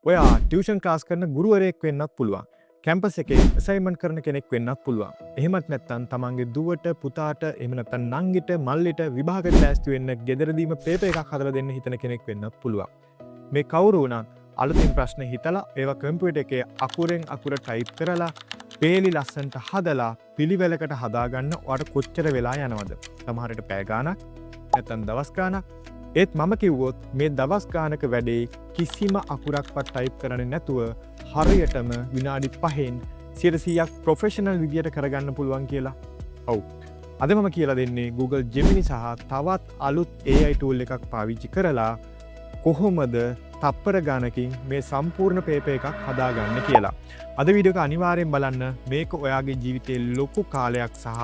ඔයා tuition class කරන ගුරුවරයෙක් වෙන්නත් පුළුවන්. කැම්පස් එකේ අසයින්මන්ට් කරන කෙනෙක් වෙන්නත් පුළුවන්. එහෙමත් නැත්නම් තමන්ගේ දුවට පුතාට එහෙම නැත්නම් නංගිට මල්ලිට විභාගයට ලෑස්ති වෙන්න ගෙදරදීම පේපර් එකක් හදලා දෙන්න හිතන කෙනෙක් වෙන්නත් පුළුවන්. මේ කවුරු වුණත් අලුතින් ප්‍රශ්න හිතලා ඒවා කම්පියුටර් එකේ අකුරෙන් අකුර ටයිප් කරලා පේලි ලස්සනට හදලා පිළිවෙලකට හදාගන්න ඔයාලට කොච්චර වෙලා යනවද? සමහරට පැය ගාණක් නැත්නම් දවස් ගාණක්. ඒත් මම කිව්වොත් මේ දවස් ගානක වැඩේ කිසිම අකුරක්වත් ටයිප් කරන්නේ නැතුව හරියටම විනාඩි 5න් 100%ක් ප්‍රොෆෙෂනල් විදියට කරගන්න පුළුවන් කියලා. ඔව්. අද මම කියලා දෙන්නේ Google Gemini සහ තවත් අලුත් AI tool එකක් පාවිච්චි කරලා කොහොමද තප්පර ගානකින් මේ සම්පූර්ණ පේපර් එකක් හදාගන්න කියලා. අද වීඩියෝ එක අනිවාර්යෙන් බලන්න. මේක ඔයාගේ ජීවිතේ ලොකු කාලයක් සහ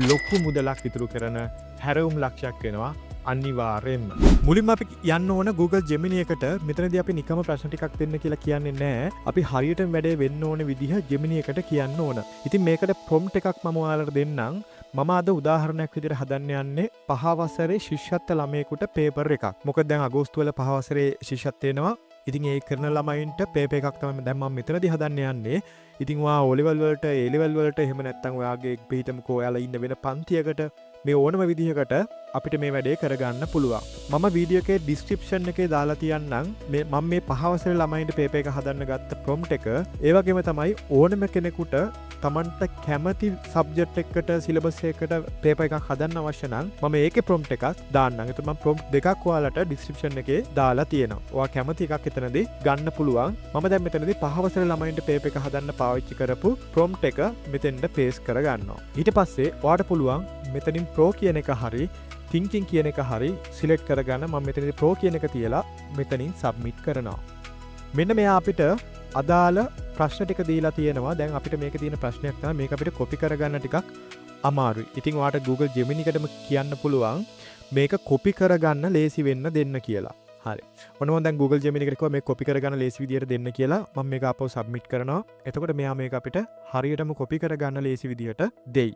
ලොකු මුදලක් ඉතුරු කරන හැරවුම් ලක්ෂයක් වෙනවා. අනිවාර්යෙන්ම. මුලින්ම අපි යන්න ඕන Google Gemini එකට. මෙතනදී අපි නිකම්ම ප්‍රශ්න ටිකක් දෙන්න කියලා කියන්නේ නැහැ. අපි හරියටම වැඩේ වෙන්න ඕන විදිහ Gemini එකට කියන්න ඕන. ඉතින් මේකට prompt එකක් මම ඔයාලට දෙන්නම්. මම අද උදාහරණයක් විදිහට හදන්න යන්නේ 5 වසරේ ශිෂ්‍යත්ව ළමයෙකුට පේපර් එකක්. මොකද දැන් අගෝස්තු වල 5 වසරේ ශිෂ්‍යත්ව වෙනවා. ඉතින් ඒ කරන ළමයින්ට පේපර් එකක් තමයි දැන් මම මෙතනදී හදන්න යන්නේ. ඉතින් ඔයා O level වලට A level වලට එහෙම නැත්නම් ඔයාගේ පිටමකෝ ඔයාලා ඉන්න වෙන පන්තියකට මේ ඕනම විදිහකට අපිට මේ වැඩේ කරගන්න පුළුවන්. මම වීඩියෝ එකේ ඩිස්ක්‍රිප්ෂන් එකේ දාලා තියන්නම් මම මේ 5 වසරේ ළමයින්ට පේපර් එක හදන්න ගත්ත ප්‍රොම්ප්ට් එක. ඒ වගේම තමයි ඕනම කෙනෙකුට තමන්ට කැමති සබ්ජෙක්ට් එකකට සිලබස් එකකට පේපර් එකක් හදන්න අවශ්‍ය නම් මම ඒකේ ප්‍රොම්ප්ට් එකක් දාන්නම්. ඒත් මම ප්‍රොම්ප්ට් දෙකක් ඔයාලට ඩිස්ක්‍රිප්ෂන් එකේ දාලා තියෙනවා. ඔයා කැමති එකක් එතනදී ගන්න පුළුවන්. මම දැන් මෙතනදී 5 වසරේ ළමයින්ට පේපර් එක හදන්න පාවිච්චි කරපු ප්‍රොම්ප්ට් එක මෙතෙන්ට පේස්ට් කරගන්නවා. ඊට පස්සේ ඔයාට පුළුවන් මෙතනින් Pro කියන එක හරි thinking කියන එක හරි සිලෙක්ට් කරගන්න. මම මෙතනදී Pro කියන එක තියලා මෙතනින් සබ්මිට් කරනවා. මෙන්න මෙයා අපිට අදාළ ප්‍රශ්න ටික දීලා තියෙනවා. දැන් අපිට මේක තියෙන ප්‍රශ්නයක් තමයි මේක අපිට කොපි කරගන්න ටිකක් අමාරුයි. ඉතින් ඔයාලට Google Gemini එකටම කියන්න පුළුවන් මේක කොපි කරගන්න ලේසි වෙන්න දෙන්න කියලා. හරි. ඔන්න මම දැන් Google Gemini එකට කිව්වා මේක කොපි කරගන්න ලේසි විදියට දෙන්න කියලා. මම මේක ආපහු සබ්මිට් කරනවා. එතකොට මෙයා මේක අපිට හරියටම කොපි කරගන්න ලේසි විදියට දෙයි.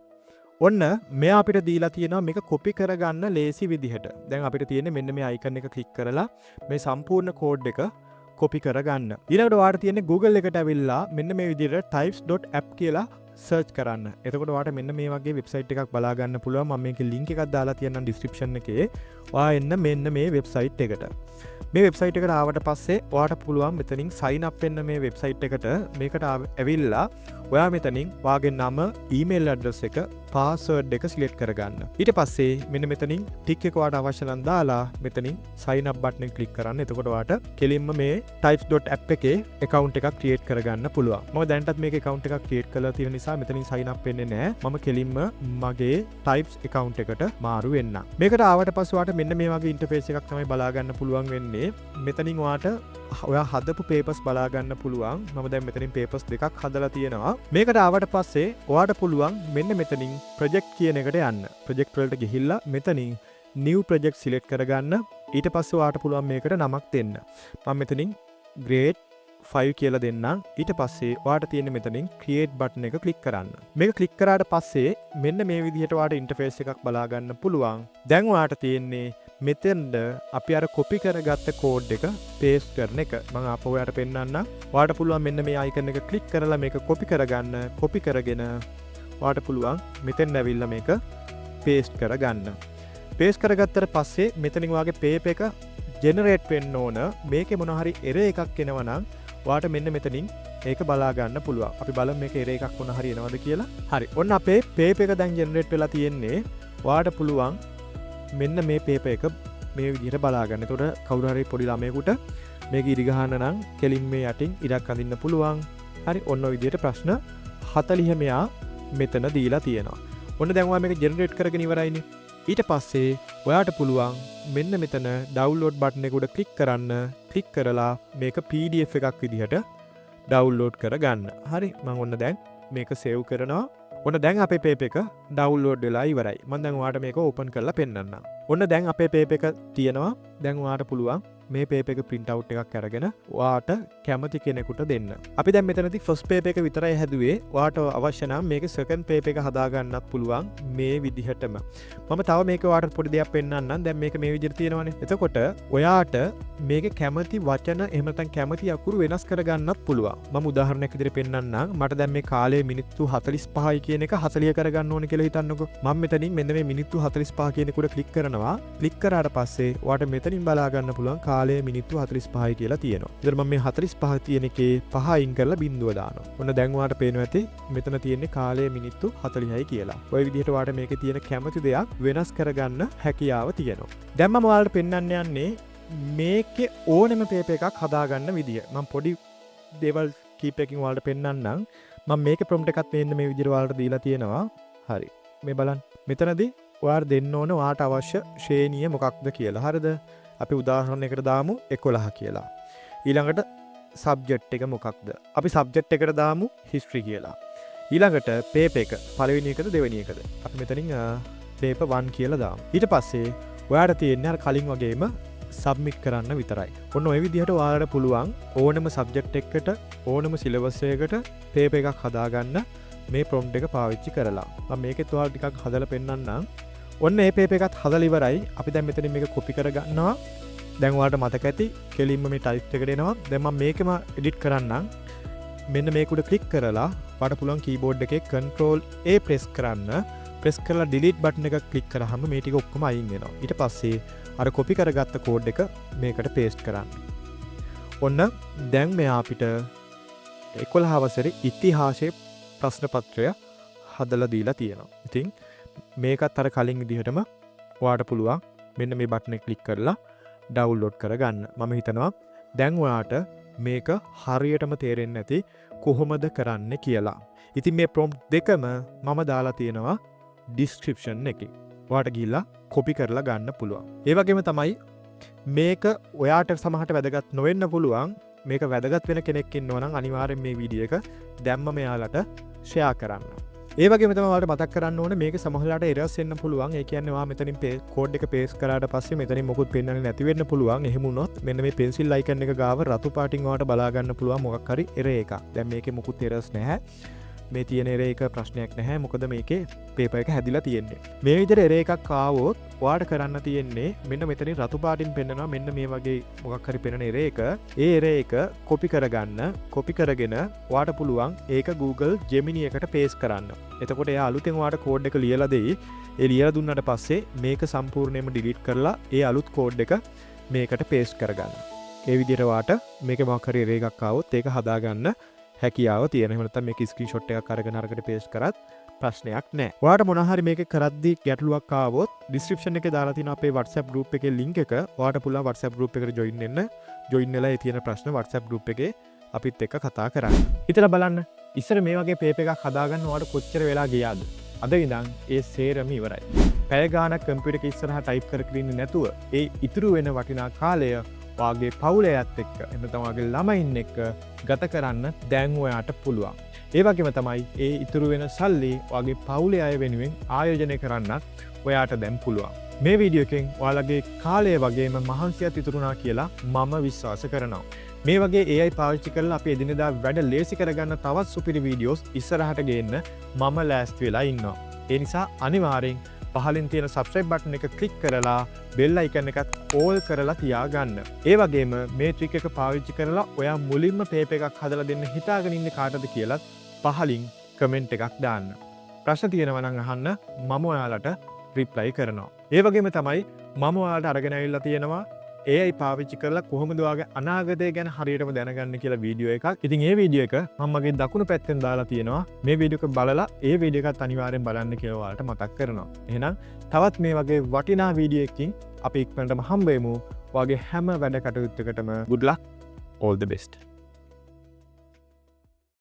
ඔන්න මෙයා අපිට දීලා තියෙනවා මේක කොපි කරගන්න ලේසි විදිහට. දැන් අපිට තියෙන්නේ මෙන්න මේ අයිකන් එක ක්ලික් කරලා මේ සම්පූර්ණ කෝඩ් එක කොපි කරගන්න. ඊළඟට ඔයාලට තියෙන්නේ Google එකට ඇවිල්ලා මෙන්න මේ විදිහට types.app කියලා සර්ච් කරන්න. එතකොට ඔයාලට මෙන්න මේ වගේ වෙබ්සයිට් එකක් බලා ගන්න පුළුවන්. මම මේකේ link එකක් දාලා තියන්නම් description එකේ. ඔයා එන්න මෙන්න මේ වෙබ්සයිට් එකට. මේ වෙබ්සයිට් එකට ආවට පස්සේ ඔයාට පුළුවන් මෙතනින් sign up වෙන්න මේ වෙබ්සයිට් එකට. මේකට ඇවිල්ලා ඔයා මෙතනින් ඔයාගේ නම, email address එක, password එක select කරගන්න. ඊට පස්සේ මෙන්න මෙතනින් tick එක ඔයාට අවශ්‍ය නම් දාලා මෙතනින් sign up button එක click කරන්න. එතකොට ඔයාට කෙලින්ම මේ types.app එකේ account එකක් create කරගන්න පුළුවන්. මම දැනටත් මේක account එකක් create කරලා තියෙන නිසා මෙතනින් sign up වෙන්නේ නැහැ. මම කෙලින්ම මගේ types account එකට මාරු වෙන්න. මේකට ආවට පස්සේ ඔයාට මෙන්න මේ වගේ interface එකක් තමයි බලා ගන්න පුළුවන් වෙන්නේ. මෙතනින් ඔයාට ඔයා හදපු papers බලා ගන්න පුළුවන්. මම දැන් මෙතනින් papers දෙකක් හදලා තියෙනවා. මේකට ආවට පස්සේ ඔයාට පුළුවන් මෙන්න මෙතනින් project කියන එකට යන්න. project වලට ගිහිල්ලා මෙතනින් new project select කරගන්න. ඊට පස්සේ ඔයාට පුළුවන් මේකට නමක් දෙන්න. මම මෙතනින් grade 5 කියලා දෙන්නම්. ඊට පස්සේ ඔයාට තියෙන මෙතනින් create button එක click කරන්න. මේක click කරාට පස්සේ මෙන්න මේ විදිහට ඔයාට interface එකක් බලා ගන්න පුළුවන්. දැන් ඔයාට තියෙන්නේ මෙතෙන්ද අපි අර කොපි කරගත්ත කෝඩ් එක පේස්ට් කරන එක. මම ආපහු ඔයාලට පෙන්නන්නම්. ඔයාලට පුළුවන් මෙන්න මේ අයිකන් එක ක්ලික් කරලා මේක කොපි කරගන්න. කොපි කරගෙන ඔයාලට පුළුවන් මෙතෙන් ඇවිල්ලා මේක පේස්ට් කරගන්න. පේස්ට් කරගත්තට පස්සේ මෙතනින් ඔයාගේ පේපර් එක ජෙනරේට් වෙන්න ඕන. මේකේ මොන හරි error එකක් එනවා නම් ඔයාලට මෙන්න මෙතනින් ඒක බලා ගන්න පුළුවන්. අපි බලමු මේක error එකක් මොන හරි එනවද කියලා. හරි. ඔන්න අපේ පේපර් එක දැන් ජෙනරේට් වෙලා තියෙන්නේ. ඔයාලට පුළුවන් මෙන්න මේ පේපර් එක මේ විදිහට බලා ගන්න. එතකොට කවුරු හරි පොඩි ළමයෙකුට මේක ඉරි ගහන්න නම් කෙලින් මේ යටින් ඉරක් අඳින්න පුළුවන්. හරි. ඔන්න ඔය විදිහට ප්‍රශ්න 40 මෙයා මෙතන දීලා තියෙනවා. ඔන්න දැන් ඔයා මේක ජෙනරේට් කරගෙන ඉවරයිනේ. ඊට පස්සේ ඔයාට පුළුවන් මෙන්න මෙතන ඩවුන්ලෝඩ් බටන් එක උඩ ක්ලික් කරන්න. ක්ලික් කරලා මේක PDF එකක් විදිහට ඩවුන්ලෝඩ් කරගන්න. හරි. මම ඔන්න දැන් මේක සේව් කරනවා. ඔන්න දැන් අපේ පේපර් එක ඩවුන්ලෝඩ් වෙලා ඉවරයි. මම දැන් ඔයාලට මේක ඕපන් කරලා පෙන්නන්නම්. ඔන්න දැන් අපේ පේපර් එක තියෙනවා. දැන් ඔයාලට පුළුවන් මේ පේපර් එක print out එකක් අරගෙන ඔයාට කැමති කෙනෙකුට දෙන්න. අපි දැන් මෙතනදී first paper එක විතරයි හැදුවේ. ඔයාට අවශ්‍ය නම් මේකේ second paper එක හදා ගන්නත් පුළුවන් මේ විදිහටම. මම තව මේක ඔයාට පොඩි දෙයක් පෙන්නන්නම්. දැන් මේක මේ විදිහට තියෙනවානේ. එතකොට ඔයාට මේක කැමති වචන එහෙම නැත්නම් කැමති අකුරු වෙනස් කරගන්නත් පුළුවන්. මම උදාහරණයක් විදිහට පෙන්නන්නම්. මට දැන් මේ කාලය මිනිත්තු 45යි කියන එක 40 කරගන්න ඕනේ කියලා හිතන්නකෝ. මම මෙතනින් මෙන්න මේ මිනිත්තු 45 කියන එකට ක්ලික් කරනවා. ක්ලික් කරාට පස්සේ ඔයාට මෙතනින් බලා ගන්න පුළුවන් කාලය මිනිත්තු 45යි කියලා තියෙනවා. ඉතින් මම මේ 45 තියෙන එකේ 5 අයින් කරලා බිංදුව දානවා. ඔන්න දැන් ඔයාට පේනවා ඇති මෙතන තියෙන්නේ කාලය මිනිත්තු 40යි කියලා. ඔය විදිහට ඔයාට මේකේ තියෙන කැමති දෙයක් වෙනස් කරගන්න හැකියාව තියෙනවා. දැන් මම ඔයාලට පෙන්වන්න යන්නේ මේකේ ඕනෙම පේපර් එකක් හදාගන්න විදිය. මම පොඩි දේවල් කීපයකින් ඔයාලට පෙන්වන්නම්. මම මේකේ ප්‍රොම්ප්ට් එකක් මෙන්න මේ විදිහට ඔයාලට දීලා තියෙනවා. හරි. මේ බලන්න. මෙතනදී ඔයාට දෙන්න ඕන ඔයාට අවශ්‍ය ශ්‍රේණිය මොකක්ද කියලා. හරිද? අපි උදාහරණයකට දාමු 11 කියලා. ඊළඟට සබ්ජෙක්ට් එක මොකක්ද? අපි සබ්ජෙක්ට් එකට දාමු හිස්ටරි කියලා. ඊළඟට පේපර් එක පළවෙනි එකද දෙවෙනි එකද? අපි මෙතනින් පේපර් 1 කියලා දාමු. ඊට පස්සේ ඔයාට තියෙන්නේ අර කලින් වගේම සබ්මිට් කරන්න විතරයි. ඔන්න ඔය විදිහට ඔයාලට පුළුවන් ඕනම සබ්ජෙක්ට් එකකට ඕනම සිලබස් එකකට පේපර් එකක් හදාගන්න මේ ප්‍රොම්ප්ට් එක පාවිච්චි කරලා. මම මේකෙත් ඔයාලට ටිකක් හදලා පෙන්නන්නම්. ඔන්න මේ පේපර් එකත් හදලා ඉවරයි. අපි දැන් මෙතනින් මේක කොපි කරගන්නවා. දැන් ඔයාලට මතක ඇති කෙලින්ම මේ ටයිප් එකට එනවා. දැන් මම මේකම එඩිට් කරන්නම්. මෙන්න මේක උඩ ක්ලික් කරලා ඔයාලට පුළුවන් කීබෝඩ් එකේ Control A ප්‍රෙස් කරන්න. ප්‍රෙස් කරලා delete button එක ක්ලික් කරාම මේ ටික ඔක්කොම අයින් වෙනවා. ඊට පස්සේ අර කොපි කරගත්ත කෝඩ් එක මේකට පේස්ට් කරන්න. ඔන්න දැන් මෙයා අපිට 11 වසරේ ඉතිහාසයේ ප්‍රශ්න පත්‍රය හදලා දීලා තියෙනවා. ඉතින් මේකත් අර කලින් විදිහටම ඔයාට පුළුවන් මෙන්න මේ බටන් එක ක්ලික් කරලා ඩවුන්ලෝඩ් කරගන්න. මම හිතනවා දැන් ඔයාට මේක හරියටම තේරෙන්නේ නැති කොහොමද කරන්න කියලා. ඉතින් මේ ප්‍රොම්ප්ට් දෙකම මම දාලා තියෙනවා ඩිස්ක්‍රිප්ෂන් එකේ. ඔයාට ගිහිල්ලා කොපි කරලා ගන්න පුළුවන්. ඒ වගේම තමයි මේක ඔයාට සමහරට වැදගත් නොවෙන්න පුළුවන්. මේක වැදගත් වෙන කෙනෙක් ඉන්නවා නම් අනිවාර්යෙන් මේ වීඩියෝ එක දැම්මම එයාලට ෂෙයා කරන්න. ඒ වගේම තමයි ඔයාලට මතක් කරන්න ඕනේ මේක සමහරලාට එරර්ස් එන්න පුළුවන්. ඒ කියන්නේ ඔයා මෙතනින් කෝඩ් එක පේස්ට් කරාට පස්සේ මෙතනින් මොකුත් පෙන්වන්නේ නැති වෙන්න පුළුවන්. එහෙම වුණොත් මෙන්න මේ පෙන්සිල් අයිකන් එක ගාව රතු පාටින් ඔයාලට බලා ගන්න පුළුවන් මොකක් හරි එරර් එකක්. දැන් මේකේ මොකුත් එරර්ස් නැහැ. මේ තියෙන එරර් එක ප්‍රශ්නයක් නැහැ. මොකද මේකේ පේපර් එක හැදිලා තියෙන්නේ. මේ විදිහට එරර් එකක් ආවොත් ඔයාට කරන්න තියෙන්නේ මෙන්න මෙතනින් රතු පාටින් පෙන්නනවා මෙන්න මේ වගේ මොකක් හරි පෙන්නන එරර් එක. ඒ එරර් එක කොපි කරගන්න. කොපි කරගෙන ඔයාට පුළුවන් ඒක Google Gemini එකට පේස්ට් කරන්න. එතකොට එයා අලුතෙන් ඔයාට කෝඩ් එක ලියලා දෙයි. ඒ ලියලා දුන්නාට පස්සේ මේක සම්පූර්ණයෙන්ම ඩිලීට් කරලා ඒ අලුත් කෝඩ් එක මේකට පේස්ට් කරගන්න. ඒ විදිහට ඔයාට මේකේ මොකක් හරි එරර් එකක් ආවොත් ඒක හදාගන්න හැකියාව තියෙන. එහෙම නැත්නම් මේක ස්ක්‍රීන්ෂොට් එකක් අරගෙන අරකට පේස්ට් කරත් ප්‍රශ්නයක් නැහැ. ඔයාට මොන හරි මේක කරද්දී ගැටලුවක් ආවොත් ඩිස්ක්‍රිප්ෂන් එකේ දාලා තියෙන අපේ WhatsApp group එකේ link එක ඔයාට පුළුවන් WhatsApp group එකට join වෙන්න. join වෙලා ඒ තියෙන ප්‍රශ්න WhatsApp group එකේ අපිත් එක්ක කතා කරන්න. හිතලා බලන්න. ඉස්සර මේ වගේ පේපර් එකක් හදාගන්න ඔයාට කොච්චර වෙලා ගියාද? අද ඉඳන් ඒ සේරම ඉවරයි. පැය ගාණක් කම්පියුටර් එක ඉස්සරහා ටයිප් කර කර ඉන්නේ නැතුව ඒ ඉතුරු වෙන වටිනා කාලය වාගේ පවුලයත් එක්ක එන්න තමගේ ළමයින් එක්ක ගත කරන්න දැන් ඔයාට පුළුවන්. ඒ වගේම තමයි ඒ ඉතුරු වෙන සල්ලි වගේ පවුලේ අය වෙනුවෙන් ආයෝජනය කරන්නත් ඔයාට දැන් පුළුවන්. මේ වීඩියෝ එකෙන් ඔයාලගේ කාලය වගේම මහන්සියත් ඉතුරුනා කියලා මම විශ්වාස කරනවා. මේ වගේ AI පාවිච්චි කරලා අපි එදිනෙදා වැඩ ලේසි කරගන්න තවත් සුපිරි වීඩියෝස් ඉස්සරහට ගේන්න මම ලෑස්ති වෙලා ඉන්නවා. ඒ නිසා අනිවාර්යෙන් පහලින් තියෙන subscribe button එක click කරලා bell icon එකත් all කරලා තියාගන්න. ඒ වගේම මේ trick එක පාවිච්චි කරලා ඔයා මුලින්ම paper එකක් හදලා දෙන්න හිතාගෙන ඉන්නේ කාටද කියලා පහලින් comment එකක් දාන්න. ප්‍රශ්න තියෙනවා නම් අහන්න මම ඔයාලට reply කරනවා. ඒ වගේම තමයි මම ඔයාලට අරගෙන ආවිල්ලා තියෙනවා AI පාවිච්චි කරලා කොහොමද ඔයාගේ අනාගතය ගැන හරියටම දැනගන්න කියලා වීඩියෝ එකක්. ඉතින් ඒ වීඩියෝ එක මම මගේ දකුණු පැත්තෙන් දාලා තියෙනවා. මේ වීඩියෝ එක බලලා ඒ වීඩියෝ එකත් අනිවාර්යෙන් බලන්න කියලා ඔයාලට මතක් කරනවා. එහෙනම් තවත් මේ වගේ වටිනා වීඩියෝ එකකින් අපි ඉක්මනටම හම්බ වෙමු. ඔයාගේ හැම වැඩ කටයුත්තකටම good luck, all the best.